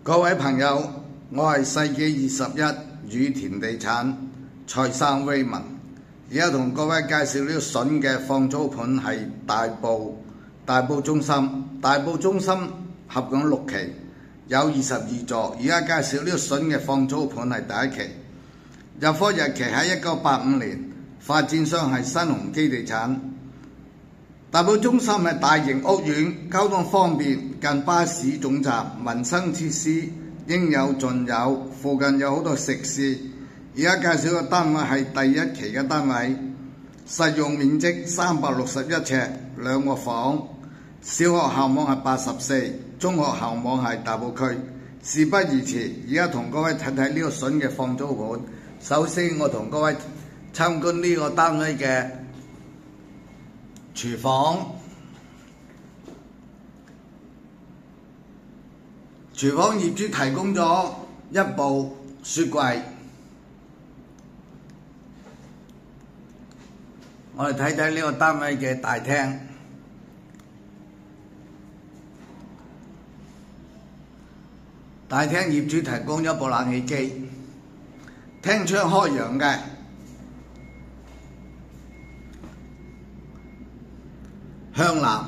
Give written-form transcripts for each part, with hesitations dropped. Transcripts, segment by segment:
各位朋友，我係世紀21宇田地產蔡生 Raymond， 而家同各位介紹呢個筍嘅放租盤係大埔中心。大埔中心合共6期，有22座。而家介紹呢個筍嘅放租盤係第一期，入伙日期喺1985年，發展商係新鴻基地產。大埔中心係大型屋苑，交通方便，近巴士總站，民生設施應有盡有，附近有好多食肆。而家介紹個單位係第一期嘅單位，實用面積361尺，2個房，小學校網係84，中學校網係大埔區。事不宜遲，而家同各位睇睇呢個筍嘅放租盤。首先我同各位參觀呢個單位嘅廚房。廚房業主提供咗一部雪櫃。我哋睇睇呢個單位嘅大廳。大廳業主提供一部冷氣機，廳窗開揚嘅。向南，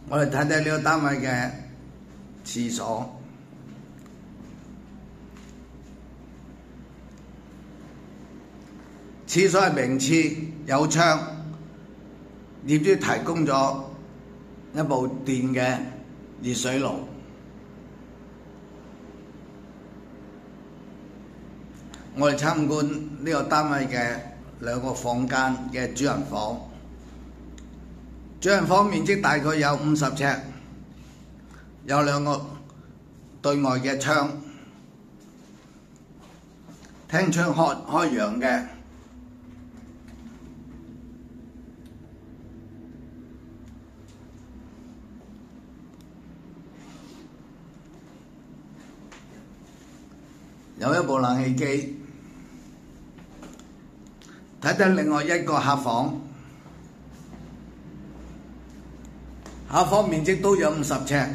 我哋睇睇呢個單位嘅廁所。廁所係明廁，有窗，業主提供咗一部電嘅熱水爐。我哋參觀呢個單位嘅2個房間嘅主人房。主人房面積大概有50尺，有2個對外嘅窗，廳窗開揚嘅。有一部冷氣機。睇睇另外一個客房，客房面積都有50尺，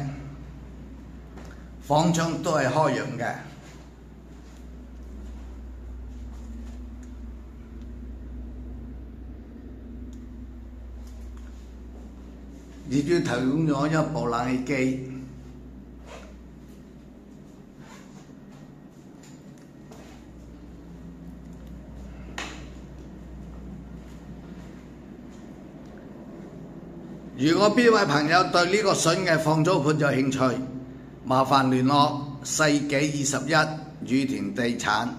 房窗都係開揚嘅。業主提供咗一部冷氣機。如果邊位朋友對呢個筍嘅放租盤有興趣，麻煩聯絡世紀21宇田地產。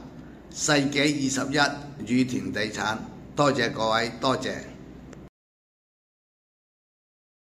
世紀21宇田地產，多謝各位，多謝。